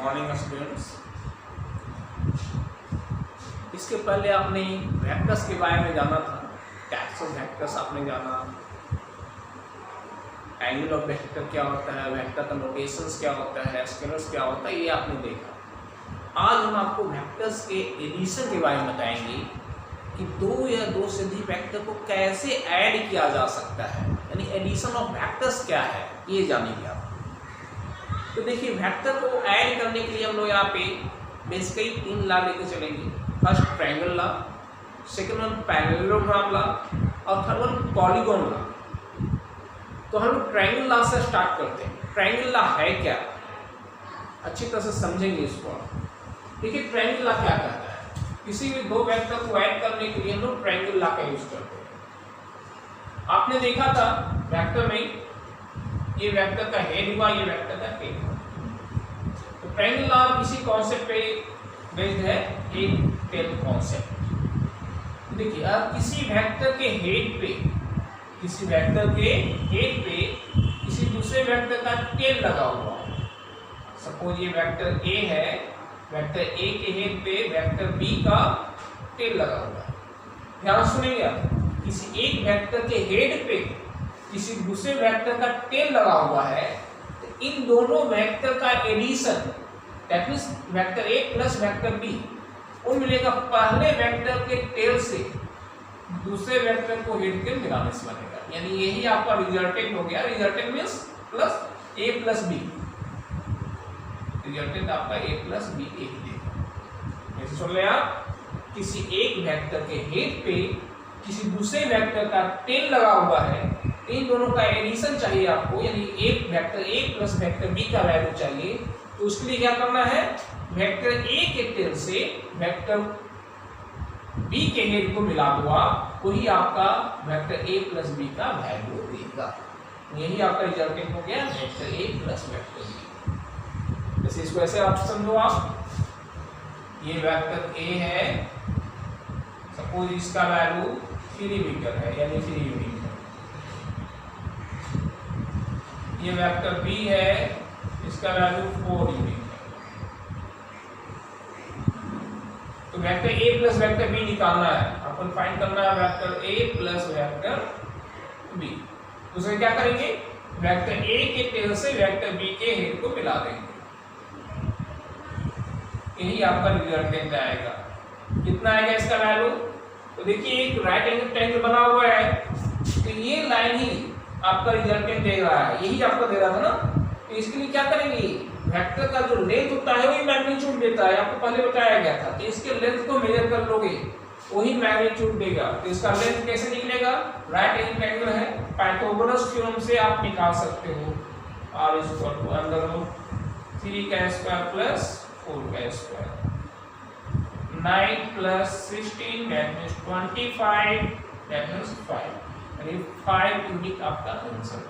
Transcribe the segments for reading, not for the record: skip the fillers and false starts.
Morning students. इसके पहले आपने वेक्टर्स के बारे में जाना था, टाइप्स ऑफ वेक्टर्स आपने जाना, एंगल ऑफ वेक्टर क्या होता है, वेक्टर का नोटेशंस क्या होता है, स्केलर्स क्या होता है, ये आपने देखा। आज हम आपको वेक्टर्स के एडिशन के बारे में बताएंगे कि दो या दो से अधिक वेक्टर को कैसे ऐड किया जा सकता है, यानी एडिशन ऑफ वेक्टर्स क्या है ये जानेंगे आप। तो देखिए, वेक्टर को ऐड करने के लिए हम लोग यहाँ पे बेसिकली 3 लॉ लेके चलेंगे। First triangle law, second one parallelogram law और थर्ड वन पॉलीगॉन लॉ। तो हम लोग ट्रायंगल लॉ से स्टार्ट करते हैं। ट्रायंगल लॉ है क्या, अच्छी तरह से समझेंगे इसको। देखिए, ट्रायंगल लॉ क्या कहता है, किसी भी दो वेक्टर को ऐड करने के लिए हम लोग ट्रायंगल लॉ का यूज करते हैं। आपने देखा था वेक्टर में, ये वेक्टर का हेड हुआ, ये वेक्टर का टेल हुआ। तो ट्रायंगल लॉ किसी कॉन्सेप्ट पे बेस्ड है, हेड टेल कॉन्सेप्ट। देखिए, अब किसी वेक्टर के हेड पे, किसी वेक्टर के हेड पे किसी दूसरे वेक्टर का टेल लगा हुआ है। सपोज ये वेक्टर ए है, वेक्टर ए के हेड पे वेक्टर बी का टेल लगा हुआ है। ध्यान सुनेंगे आप, किसी एक वेक्टर के हेड पे किसी दूसरे वेक्टर का टेल लगा हुआ है, तो इन दोनों वेक्टर का addition, that means vector A plus vector B, वो मिलेगा पहले वेक्टर के टेल से दूसरे वेक्टर को हेड के मिलाने से बनेगा। यानी यही आपका रिजल्टेंट हो गया। रिजल्टेंट मींस प्लस ए प्लस बी, रिजल्टेंट आपका ए प्लस बी एक देगा। ऐसे सुन ले आप, किसी एक वेक्टर के हेड पे किसी दूसरे वेक्टर का टेल लगा हुआ है, इन दोनों का एडिशन चाहिए आपको, यानी एक vector A plus vector B का वैल्यू चाहिए। तो उसके लिए क्या करना है, वेक्टर ए के टेल से वेक्टर बी के हेड को मिला हुआ, वही आपका वेक्टर ए प्लस बी का वैल्यू देगा। यही आपका रिजल्टेंट हो गया vector A plus vector B. जैसे इसको ऐसे आप समझो, आप ये वेक्टर ए है, सपोज इसका वैल्यू 3 मीटर है, यानी 3 यूनिट है। ये वेक्टर बी है, इसका वैल्यू 4 यूनिट है। तो vector A plus vector B निकालना है, अपन फाइंड करना है vector A plus vector B. तो उसमें क्या करेंगे, वेक्टर ए के टेल से वेक्टर बी के हेड को मिला देंगे, यही आपका रिजल्टेंट आएगा। कितना आएगा इसका वैल्यू, तो देखिए एक राइट एंगल ट्रायंगल बना हुआ है, तो ये लाइन ही आपका रिजल्टेंट दे रहा है, यही आपको दे रहा था ना। तो इसके लिए क्या करेंगे, वेक्टर का जो लेंथ होता है वही मैग्नीट्यूड देता है, आपको पहले बताया गया था। तो इसके लेंथ को मेजर कर लोगे, वही मैग्नीट्यूड देगा। तो इसका लेंथ कैसे निकलेगा, राइट एंगल ट्रायंगल है, पाइथागोरस थ्योरम से आप निकाल सकते हो। r = 3 का स्क्वायर प्लस 4 का square, 9 plus 16 that means 25, that means 5, यानी 5 यूनिट आपका आंसर।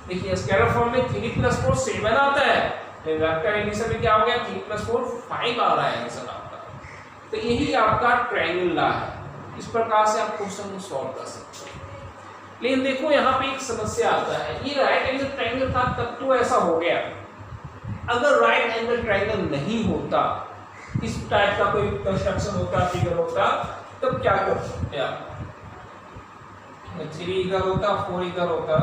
देखिए, स्केलर फॉर्म में 3 + 4 7 आता है, लेकिन वेक्टर एडिशन में क्या हो गया, 3 + 4 5 आ रहा है आंसर आपका। तो यही आपका ट्रायंगल लॉ है। इस प्रकार से आप क्वेश्चन को सॉल्व कर सकते हो। लेकिन देखो, यहाँ पे एक समस्या आता है, ये राइट एंगल ट्रायंगल था तब तो ऐसा हो गया, अगर राइट एंगल ट्रायंगल नहीं होता, इस टाइप का कोई कंस्ट्रक्शन होता, फिगर होता, तब क्या कर सकते आप, 3 इधर होता, 4 इधर होता,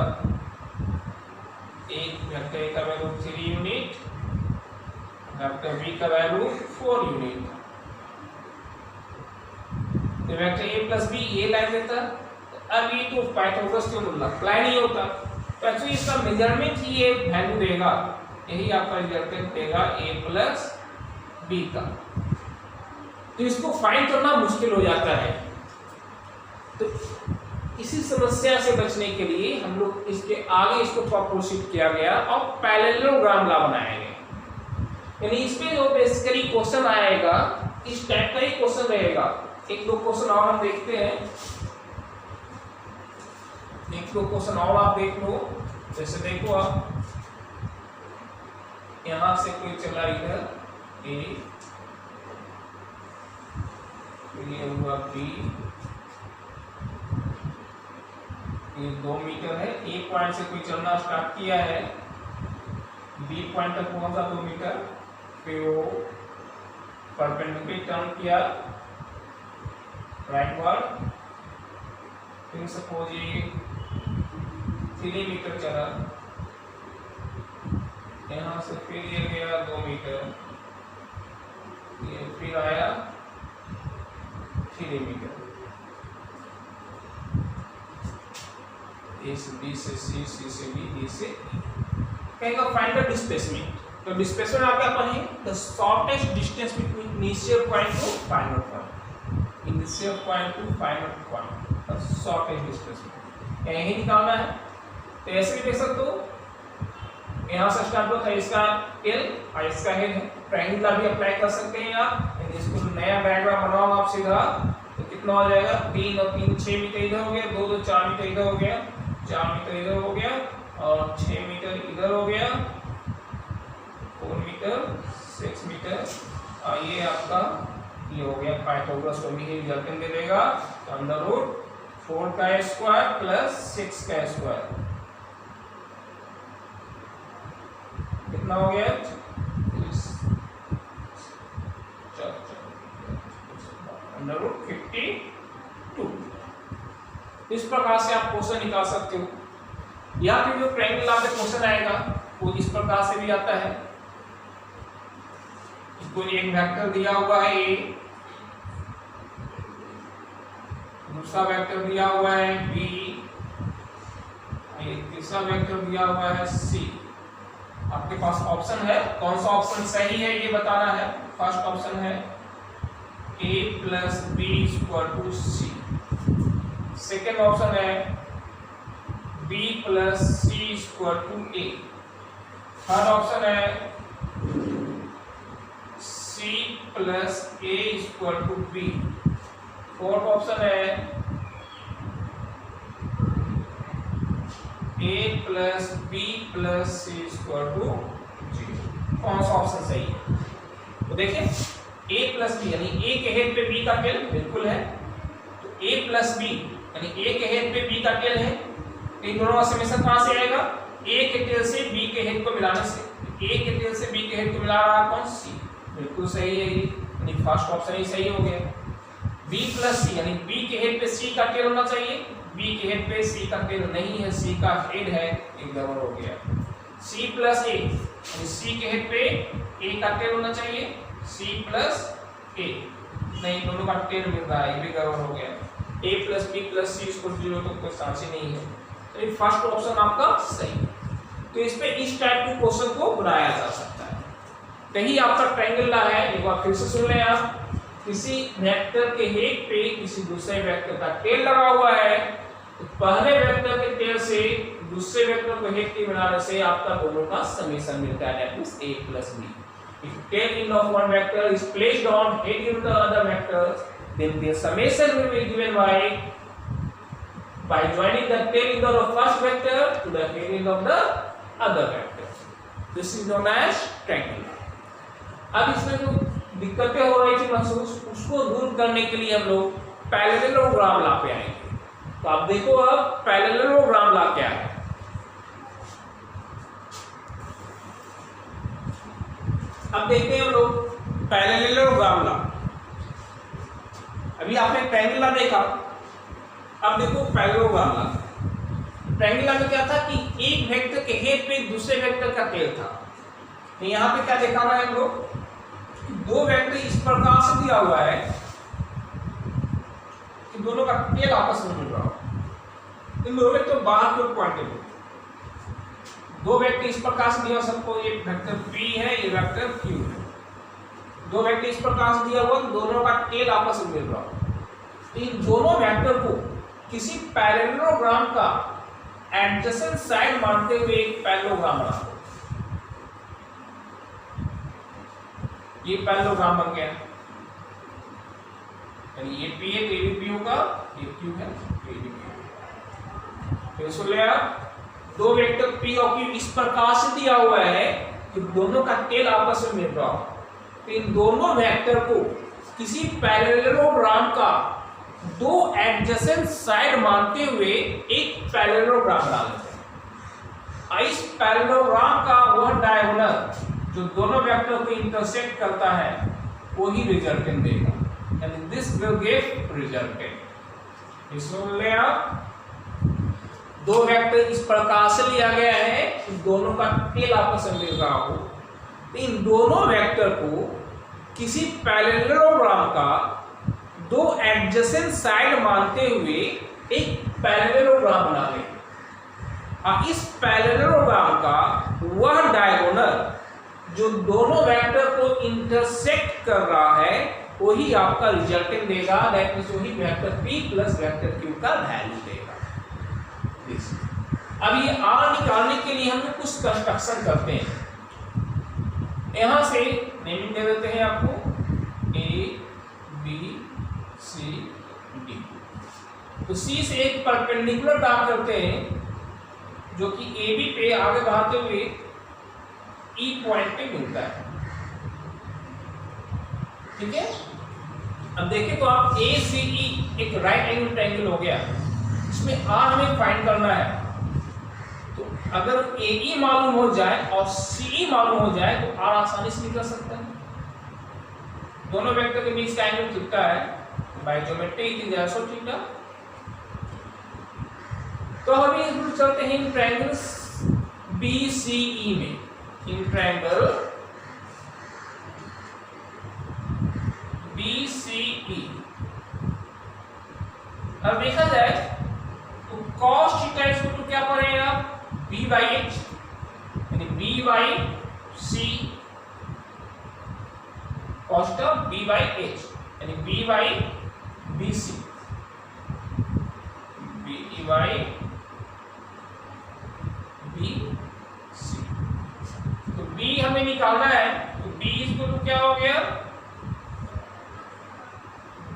एक वेक्टर ए का वैल्यू 3 यूनिट, वेक्टर बी का वैल्यू 4 यूनिट। तो वेक्टर ए प्लस बी ये लाइन देता, अब ये तो पाइथागोरस थ्योरम अप्लाई नहीं होता, तो एक्चुअली इसका मेजरमेंट ही ये वैल्यू देगा, यही आपका रिजल्टेंट देगा ए प्लस बी का। तो इसको फाइंड करना मुश्किल हो जाता है। तो इसी समस्या से बचने के लिए हम लोग इसके आगे इसको थोड़ा प्रोसीड किया गया और पैरेललोग्राम लॉ बनाया गया। यानी इसमें जो बेसिकली क्वेश्चन आएगा, इस टाइप का ही क्वेश्चन रहेगा। एक दो क्वेश्चन और हम देखते हैं, एक दो क्वेश्चन और आप देख लो। जैसे देखो, आप यहां से कोई चला इधर ए, ये हुआ बी, ये 2 मीटर है, ए पॉइंट से कोई चलना स्टार्ट किया है, बी पॉइंट तक पहुंचा 2 मीटर, फिर वो परपेंडिकुलर टर्न किया राइट वर्ड, फिर सपोज ये 3 मीटर चला, यहाँ से फिर ये गया 2 मीटर, ये फिर आया 3 मीटर, ए से बी से सी, सी से बी, डी से कहेगा फाइंड द डिस्प्लेसमेंट। तो डिस्प्लेसमेंट आप क्या पढ़ेंगे? The shortest distance between initial point two final point, initial point two final point, the shortest displacement यही निकालना है। तो ऐसे भी देख सकते हो, यहाँ से स्टार्ट होता है इसका टेल और इसका हेड है, ट्रायंगल भी अप्लाई कर सकते हैं आप। यदि इसको नया डायग्राम बनाओ आप सीधा, तो कितना हो जाएगा? 3 और 3 6 मीटर इधर हो गया, 2 2 4 मीटर इधर हो गया, 4 मीटर इधर हो गया और 6 मीटर इधर हो गया, 4 मीटर 6 मीटर, और ये आपका ये हो गया। पाइथागोरस को भी रिजल्ट दे देगा, अंडर रूट 4 का स्क्वायर प्लस 6 का स्क्वायर कितना हो गया? Under root 52। इस प्रकार से आप क्वेश्चन निकाल सकते हो, या फिर जो ट्रायंगल आपके क्वेश्चन आएगा वो इस प्रकार से भी आता है। इसको एक वेक्टर दिया हुआ है ए, दूसरा वेक्टर दिया हुआ है बी, तीसरा वेक्टर दिया हुआ है सी। आपके पास ऑप्शन है, कौन सा ऑप्शन सही है ये बताना है। फर्स्ट ऑप्शन है a plus B equal to C, second option है b plus C equal to a, third option है c plus a equal to b, fourth option है a plus b plus c equal to 0। कौन सा option सही है? तो देखिए a plus B यानी a के हेड पे b का टेल बिल्कुल है, तो a प्लस b यानी a के हेड पे b का टेल है। इन दोनों का समेशन कहां से आएगा? a के टेल से b के हेड को मिलाने से। a के टेल से b के हेड को मिला रहा कौन? c, बिल्कुल सही है ये, यानी फर्स्ट ऑप्शन ही सही हो गया। b प्लस c यानी b के हेड पे c का टेल होना चाहिए, b के हेड पे c का टेल नहीं है, c का हेड है, एक गड़बड़ हो गया। c प्लस a यानी c के हेड पे a का टेल होना चाहिए, c प्लस a नहीं, दोनों का टेल मिल रहा है, ये भी गड़बड़ हो गया। a plus b plus c equal to 0 तो कोई चांस ही नहीं है, तो ये फर्स्ट ऑप्शन आपका सही है। तो इस पे इस टाइप के क्वेश्चन को बनाया जा सकता है। कहीं आपका ट्रायंगल है, एक बार फिर से सुन लें आप, किसी वेक्टर के हेड पे किसी दूसरे वेक्टर का टेल लगा हुआ है, तो पहले वेक्टर के टेल से दूसरे वेक्टर को हेड के मिलाने से आपका दोनों का समेशन मिलता है, that means a plus b। If tail end of one vector is placed on head of the other vector, then the summation will be given by joining the tail end of the first vector to the head end of the other vector. This is known as triangle. अब इसमें जो दिक्कतें हो रही थी महसूस, उसको दूर करने के लिए हम लोग पैरेललोग्राम ला पे आएंगे। तो आप देखो अब पैरेललोग्राम ला क्या है। अब देखते हैं हम लोग पैरेललोग्राम ला। अभी आपने ट्रायंगल ला देखा, अब देखो पैरेललोग्राम ला। ट्रायंगल ला में क्या था कि एक वेक्टर के हेड पे दूसरे वेक्टर का टेल था। तो यहाँ पे क्या देखा हुआ है हम लोग, दो वेक्टर इस प्रकार से दिया हुआ है कि दोनों का टेल आपस में मिल रहा हो। इन दोनों वेक्टर बाहर की ओर पॉइंटेड हो। दो वेक्टर इस प्रकार से दिया, सबको ये वेक्टर P है, ये वेक्टर Q है। दो वेक्टर इस प्रकार से दिया हुआ कि दोनों का टेल आपस में मिल रहा हो। इन दोनों वेक्टर को किसी पैरेललोग्राम का एडजेसेंट साइड मानते हुए एक पैरेललोग्राम बना। ये पैरेललोग्राम बन गया, यानी ये P है तो ये भी P होगा, ये Q है तो ये भी Q होगा। फिर सुन ले आप, दो वेक्टर P और Q इस प्रकार से दिया हुआ है कि दोनों का टेल आपस में मिल रहा हो। तो इन दोनों वेक्टर को किसी पैरेललोग्राम का दो एडजेसेंट साइड मानते हुए एक पैरेललोग्राम बना लेते हैं। इस पैरेललोग्राम का वह डायगोनल जो दोनों वेक्टर को इंटरसेक्ट करता है वो ही रिजल्टेंट देगा, यानी दिस विल गिव रिजल्टेंट। इसमें ले आप दो वेक्टर इस प्रकार से लिया गया है कि दोनों का टेल आपस में मिल रहा हो, तो इन दोनों वेक्टर को किसी पैरेललोग्राम का दो एडजेसेंट साइड मानते हुए एक पैरेललोग्राम बना लें। और इस पैरेललोग्राम का वह डायगोनल जो दोनों वेक्टर को इंटरसेक्ट कर रहा है वही आपका रिजल्टेंट देगा, दैट मींस वही vector p plus vector q का वैल्यू देगा। अब ये r निकालने के लिए हम कुछ कंस्ट्रक्शन करते हैं। यहां से नेमिंग दे देते हैं आपको a b c d। तो c से एक परपेंडिकुलर ड्रा करते हैं जो कि AB पे आगे बढ़ाते हुए E पॉइंट पे मिलता है। ठीक है, अब देखें तो आप ACE एक राइट एंगल ट्रायंगल हो गया, इसमें R हमें फाइंड करना है। तो अगर AE मालूम हो जाए और CE मालूम हो जाए तो R आसानी से निकल सकता है। दोनों वेक्टर के बीच का एंगल थीटा है, by geometry it is also theta. तो हम इसमें चलते हैं इन ट्रायंगल्स BCE में। इन ट्रायंगल BCE अब देखा जाए तो cos थीटा इसको तो क्या पड़ेगा b by h, यानी b by c cos theta b by h, यानी b by bc, b by bc। तो b हमें निकालना है, तो b इसको तो क्या हो गया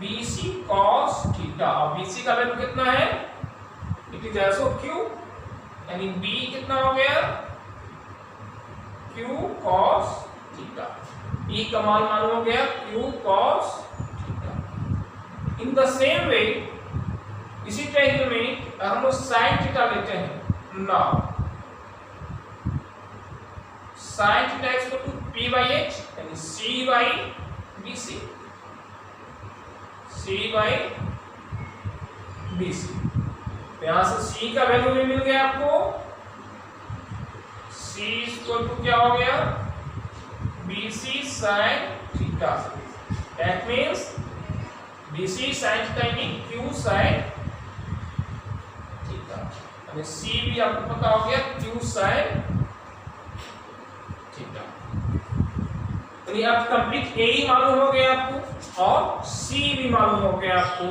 BC cos थीटा, और BC का वैल्यू कितना है इट इज आल्सो Q, यानी B कितना हो गया Q cos थीटा। E का मान मालूम हो गया Q cos theta. In the same way इसी ट्रायंगल में हम लोग sin थीटा लेते हैं। Now sin theta is equal to P by H, यानी C by BC, C by BC। यहां से C का वैल्यू भी मिल गया आपको, C इक्वल टू क्या हो गया BC sin theta. That means BC sin theta mean Q sin theta, यानी C भी आपको पता हो गया Q sin थीटा। तो ये अब कंप्लीट AE मालूम हो गया आपको और C भी मालूम हो गया आपको,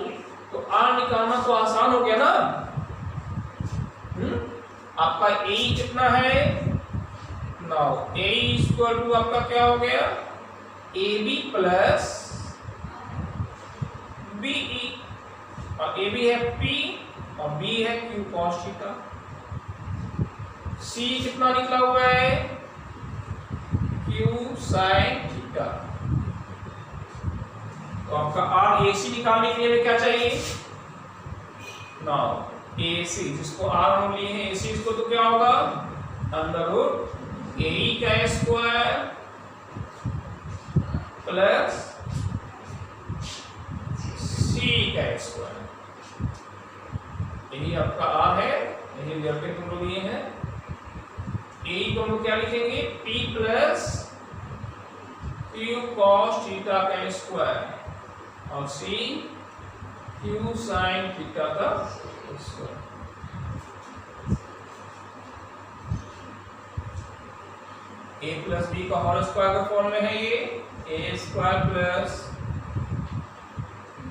तो R निकालना तो आसान हो गया ना। आपका AE कितना है, नाउ AE इक्वल टू आपका क्या हो गया AB प्लस BE, और AB है P और B है Q cos थीटा। C कितना निकला हुआ है Q sin थीटा। तो आपका R AC निकालने के लिए क्या चाहिए, नाउ AC जिसको R हम लिए हैं AC इसको तो क्या होगा अंडर रूट AE का स्क्वायर प्लस C का स्क्वायर, यही आपका R है, यही रिजल्टेंट हम लोग लिए हैं। AE को हम लोग क्या लिखेंगे P plus Q cos theta का स्क्वायर और C Q sin थीटा का स्क्वायर। A प्लस B का होल स्क्वायर का फॉर्म में है ये A square plus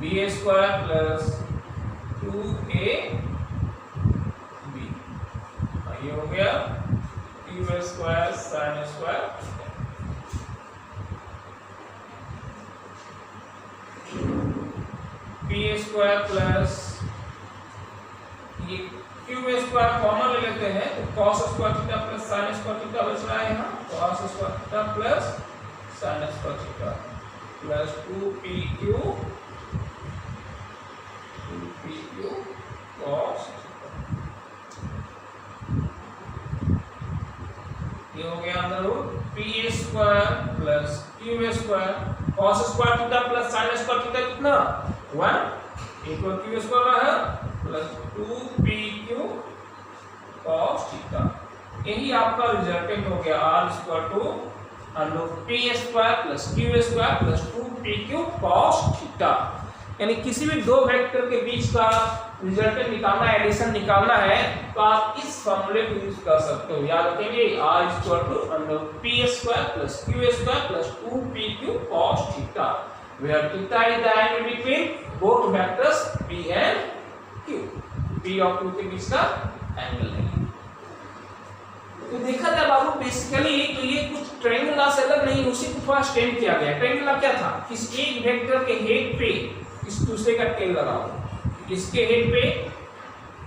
B square plus 2AB, ये हो गया Q square sin square. P square plus ये Q स्क्वायर कॉमन ले लेते हैं तो cos square theta plus sin square theta बच रहा है यहाँ, cos square theta plus sin square theta plus 2PQ cos, ये हो गया अंदर root P square plus Q square cos square theta plus sine square theta कितना 1 इक्वल क्यू स्क्वायर है प्लस 2pq cos थीटा। यही आपका रिजल्टेंट हो गया r equal to p square plus q square plus 2pq cos theta. यानी किसी भी दो वेक्टर के बीच का रिजल्टेंट निकालना है, एडिशन निकालना है, तो आप इस फॉर्मूले को यूज कर सकते हो। याद रखेंगे r equal to p square plus q square plus 2pq cos theta, where theta is the angle between both vectors p and q। p और q के बीच का एंगल है। तो देखा जाए बाबू बेसिकली तो ये कुछ ट्रायंगुलर से अलग नहीं, उसी को थोड़ा स्टेंड किया गया। ट्रायंगुलर क्या था, किस एक वेक्टर के हेड पे इस दूसरे का टेल लगाओ, इसके हेड पे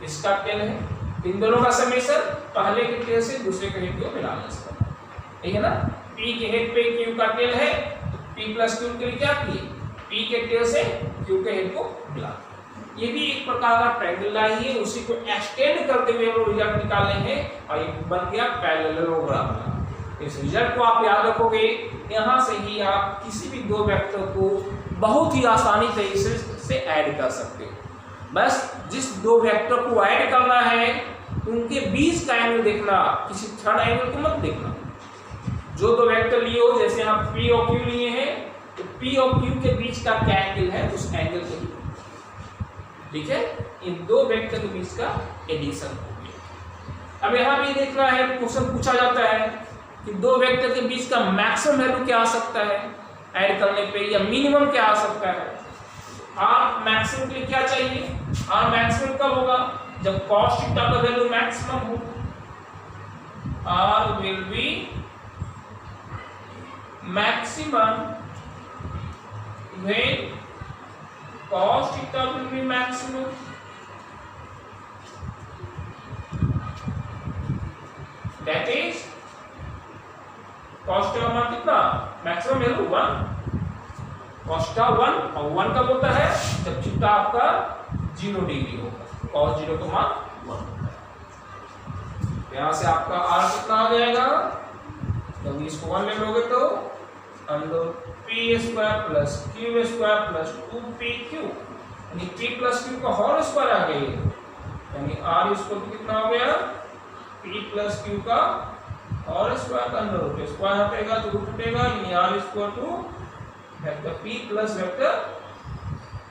इसका टेल है, इन दोनों का समेशन पहले के टेल से दूसरे के हेड को मिलाना इसका, ठीक है ना। p के हेड पे q का टेल है तो p प्लस q के लिए क्या किए, p के टेल से q के हेड को मिला। ये भी एक प्रकार का ट्रायंगुलर ही है, उसी को एक्सटेंड करते हुए हम रिजल्ट निकालने हैं और ये बन गया पैरेललोग्राम। इस रिजल्ट को आप याद रखोगे, यहाँ से ही आप किसी भी दो वेक्टर को बहुत ही आसानी तरीके से ऐड कर सकते हो। बस जिस दो वेक्टर को ऐड करना है उनके बीच का एंगल देखना, किसी थर्ड एंगल को मत देखना। जो दो वेक्टर लिए हो, जैसे हम p और q लिए हैं, तो p और q के बीच का क्या एंगल है उस एंगल से ही, ठीक है। इन दो वेक्टर के बीच का एडिशन हो गया। अब यहाँ भी देखना है, क्वेश्चन पूछा जाता है कि दो वेक्टर के बीच का मैक्सिमम वैल्यू क्या आ सकता है ऐड करने पे, या मिनिमम क्या आ सकता है। आर मैक्सिमम के लिए क्या चाहिए, आर मैक्सिमम कब होगा, जब cos थीटा का वैल्यू मैक्सिमम हो। R will be maximum when cos theta will be maximum। That is cos theta मान कितना मैक्सिमम वैल्यू 1, cos theta 1 और 1 कब होता है, जब थीटा आपका 0 डिग्री होगा, cos 0 का मान 1। यहाँ से आपका r कितना आ जाएगा, जब इसको 1 ले लोगे तो अंदर p square plus q square plus 2pq, यानी p प्लस q का होल स्क्वायर आ गई, यानी r इक्वल टू कितना हो गया, p प्लस q का होल स्क्वायर का अंडर रूट, स्क्वायर हटेगा तो रूट हटेगा, यानी r equal to vector p plus vector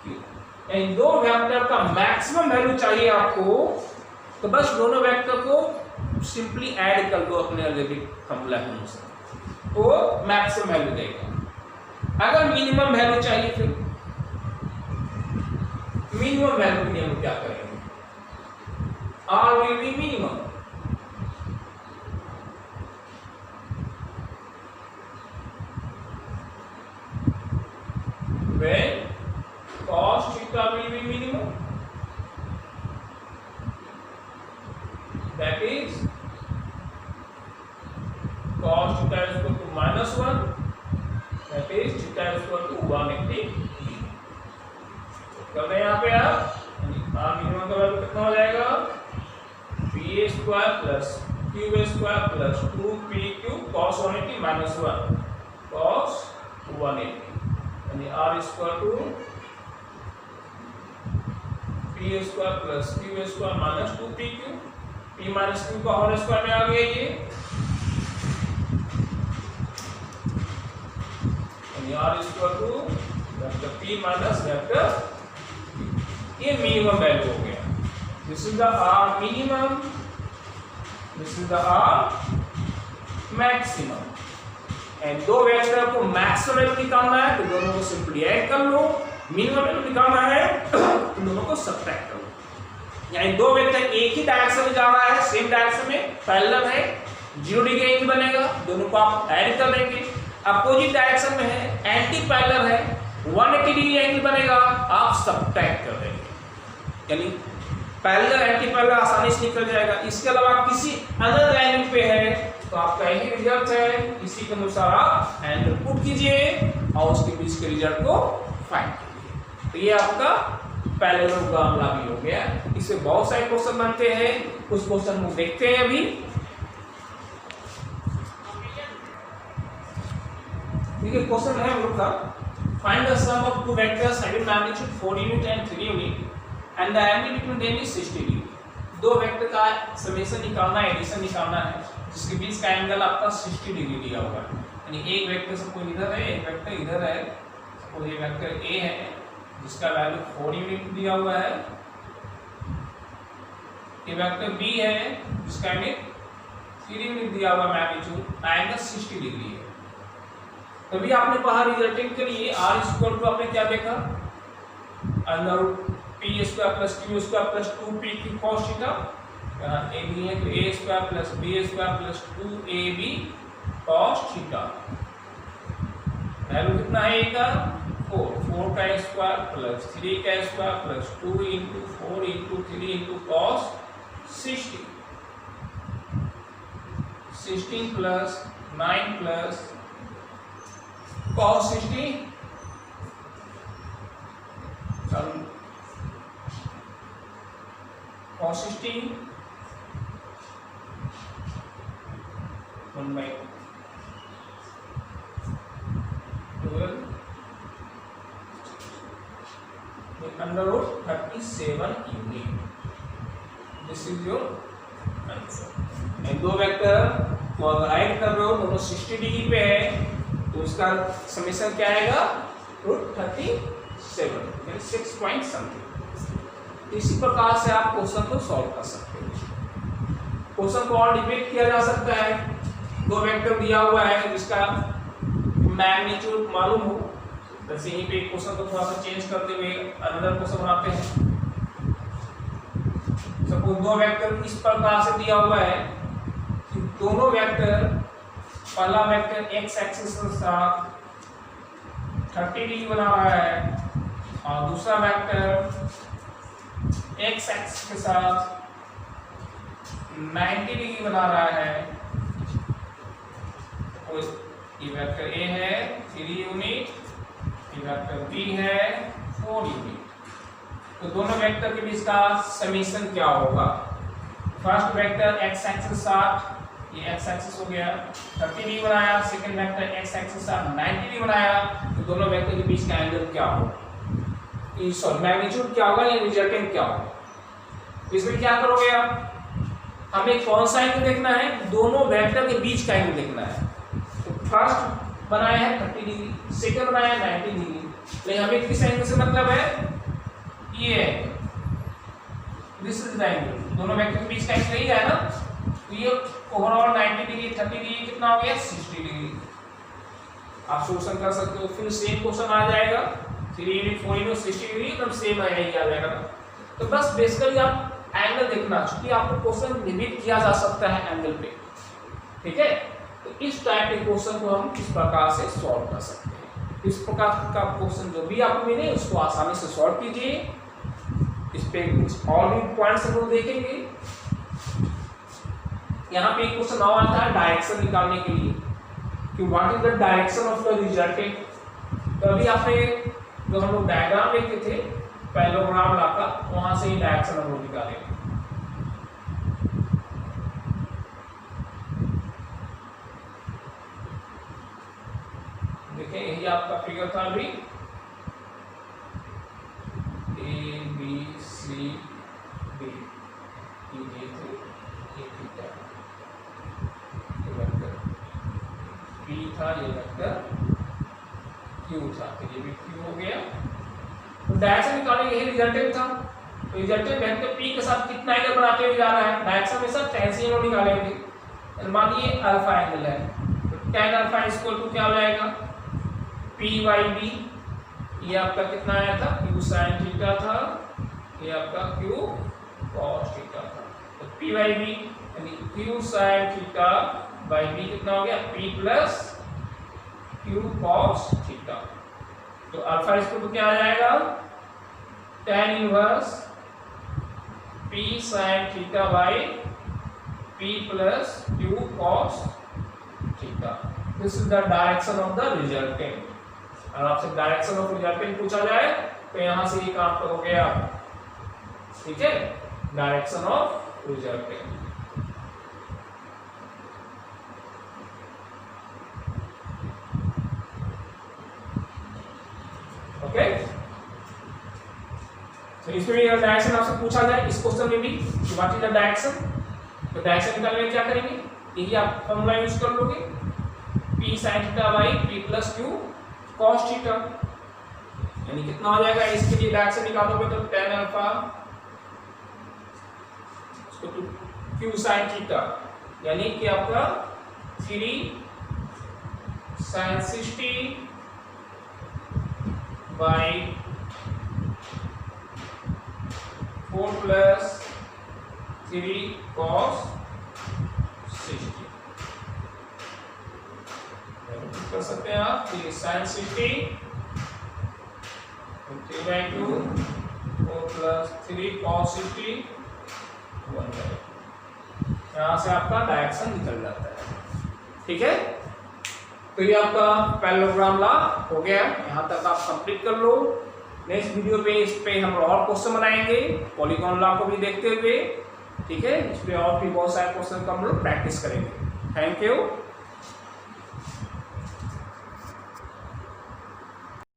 q। इन दो वेक्टर का मैक्सिमम वैल्यू चाहिए आपको, तो बस दोनों वेक्टर को सिंपली ऐड कर दो अपने अल्जेब्रिक फॉर्मूला के अनुसार, तो मैक्सिमम वैल्यू देगा। अगर मिनिमम वैल्यू चाहिए, फिर मिनिमम वैल्यू के लिए हम क्या करेंगे, R will be minimum. when cos theta will be minimum, that is cos theta is equal to -1, that is theta is equal to 180 degree। कर रहे हैं यहाँ पे आप, मिनिमम का वैल्यू कितना हो जाएगा, p square plus q square plus 2pq cos 180 -1 cos 180, यानी r equal to p square plus q square minus 2pq, p minus q का होल स्क्वायर में आ गया ये, यानी r equal to vector p minus vector, ये minimum value हो गया। This is the r minimum, this is the r maximum. And दो वेक्टर को मैक्सिमम वैल्यू निकालना है तो दोनों को सिंपली ऐड कर लो, मिनिमम वैल्यू निकालना है तो दोनों को सब्ट्रैक्ट कर लो। यानी दो वेक्टर एक ही डायरेक्शन में जा रहा है, सेम डायरेक्शन में पैरेलल है, 0 डिग्री एंगल बनेगा, दोनों को आप ऐड कर देंगे। अपोजिट डायरेक्शन में है, एंटी पैरेलल है, 180 डिग्री एंगल बनेगा, आप सब्ट्रैक्ट कर देंगे, यानी पैरेलल एंटी पैरेलल आसानी से निकल जाएगा। इसके अलावा किसी अदर एंगल पे है तो आपका यही रिजल्ट है, इसी के अनुसार आप एंगल पुट कीजिए और उसके बीच के रिजल्ट को फाइंड कीजिए। तो ये आपका पैरेललोग्राम भी हो गया। इससे बहुत सारे क्वेश्चन बनते हैं, कुछ क्वेश्चन को देखते हैं अभी। देखिए क्वेश्चन है हम लोग का, find the sum of two vectors having magnitude 4 unit and 3 unit and the angle between them is 60 degree. दो वेक्टर का समेशन निकालना है, एडिशन निकालना है, जिसके बीच का एंगल आपका 60 डिग्री दिया हुआ है। यानी एक वेक्टर सपोज इधर है, एक वेक्टर इधर है, सपोज ये वेक्टर ए है जिसका वैल्यू 4 यूनिट दिया हुआ है, ये वेक्टर बी है जिसका एंगल 3 यूनिट दिया हुआ मैग्नीट्यूड, एंगल 60 डिग्री है। तभी आपने पढ़ा रिजल्टेंट के लिए r इक्वल टू आपने क्या देखा, under p square plus Q square plus 2p की cos थीटा, यहाँ ए बी है तो A square plus B square plus 2ab cos theta. Value कितना है का 4 का स्क्वायर प्लस 3 का square plus 2 into 4 into 3 into cos 60, 16 plus 9 plus cos 60 cos 60 1 by 12 under root 37 unit. This is your answer. दो vector को अगर add कर रहे हो दोनों 60 डिग्री पे है तो उसका समेशन क्या आएगा √37 यानी 6 पॉइंट समथिंग। इसी प्रकार से आप क्वेश्चन को सॉल्व कर सकते हो। क्वेश्चन को और डिफाइन किया जा सकता है, दो वेक्टर दिया हुआ है जिसका मैग्नीट्यूड मालूम हो, जैसे यहीं पे क्वेश्चन को थोड़ा सा चेंज करते हुए अनदर क्वेश्चन बनाते हैं। सपोज दो वेक्टर इस प्रकार से दिया हुआ है कि दोनों वेक्टर, पहला वेक्टर एक्स एक्सिस के साथ 30 डिग्री बना रहा है और दूसरा वेक्टर एक्स एक्सिस के साथ 90 डिग्री बना रहा है। तो ये वेक्टर ए है 3 यूनिट, ये वेक्टर बी है 4 यूनिट। तो दोनों वेक्टर के बीच का समेशन क्या होगा, फर्स्ट वेक्टर एक्स एक्सिस 60, ये एक्स एक्सिस हो गया 30 डिग्री बनाया, second vector x axis 90 degree बनाया, तो दोनों वेक्टर के बीच का एंगल क्या होगा, सॉरी मैग्नीट्यूड क्या होगा या रिजल्टेंट क्या होगा। इसमें क्या करोगे आप, हमें कौन सा एंगल देखना है, दोनों वेक्टर के बीच का एंगल देखना है। तो फर्स्ट बनाया है 30 डिग्री, सेकंड बनाया है 90 डिग्री, लेकिन हमें किस एंगल से मतलब है, ये दिस इज द एंगल, दोनों वेक्टर के बीच का एंगल यही है ना। तो ये ओवरऑल 90 डिग्री 30 डिग्री कितना हो गया 60 डिग्री। आप सोल्यूशन कर सकते हो, फिर सेम क्वेश्चन आ जाएगा 3 यूनिट 4 यूनिट 60 डिग्री एकदम सेम आ जाएगा। तो बस बेसिकली आप एंगल देखना, चूंकि आपको क्वेश्चन लिमिट किया जा सकता है एंगल पे, ठीक है। तो इस टाइप के क्वेश्चन को हम इस प्रकार से सॉल्व कर सकते हैं। इस प्रकार का क्वेश्चन जो भी आपको मिले उसको आसानी से सॉल्व कीजिए। इस पे कुछ और भी पॉइंट्स हम लोग देखेंगे। यहाँ पे एक क्वेश्चन और आता है डायरेक्शन निकालने के लिए कि what is the direction of the resultant. तो अभी आपने जो हम लोग डायग्राम लेते थे पैरेललोग्राम लाका, वहां से ही डायरेक्शन हम लोग निकालेंगे। देखिए यही आपका फिगर था अभी, ए बी सी डी, ये वेक्टर पी था, ये वेक्टर क्यू था, तो ये भी क्यू हो गया। तो डायरेक्शन निकालने यही रिजल्टेंट था। तो रिजल्टेंट वेक्टर पी के साथ कितना एंगल बनाते हुए जा रहा है, डायरेक्शन में सब टेंशन हम निकालेंगे। मानिए अल्फा एंगल है, तो tan अल्फा इक्वल टू क्या हो जाएगा पी बाई बी। ये आपका कितना आया था क्यू साइन थीटा था, ये आपका क्यू कॉस थीटा था। तो पी बाई बी यानी Q sine theta by B कितना हो गया P plus Q cos theta. तो अल्फा इक्वल टू क्या आ जाएगा tan inverse P sine theta by P plus Q cos theta. This is the direction of the resultant. अगर आपसे direction of resultant पूछा जाए तो यहां से ये काम करोगे आप, ठीक है, डायरेक्शन ऑफ रिजल्टेंट। ओके। तो इसमें भी डायरेक्शन आपसे पूछा जाए इस क्वेश्चन में भी कि व्हाट इज द डायरेक्शन, तो डायरेक्शन निकालने में क्या करेंगे, यही आप फॉर्मूला यूज कर लोगे, p sin theta by p plus q cos theta, यानी कितना हो जाएगा, इसके लिए डायरेक्शन निकालोगे तो tan alpha q sin theta, यानी कि आपका 3 sin 60 बाई 4 प्लस 3 cos 60 कर सकते हैं आप, sin 60 3/2 4 प्लस 3 cos 60 1/2, यहाँ से आपका डायरेक्शन निकल जाता है। ठीक है, तो ये आपका पैरेललोग्राम लॉ हो गया, यहाँ तक आप कंप्लीट कर लो। नेक्स्ट वीडियो पे इस पे हम और क्वेश्चन बनाएंगे पॉलीगॉन लॉ को भी देखते हुए। ठीक है, इस पे और भी बहुत सारे क्वेश्चन का हम लोग प्रैक्टिस करेंगे। Thank you.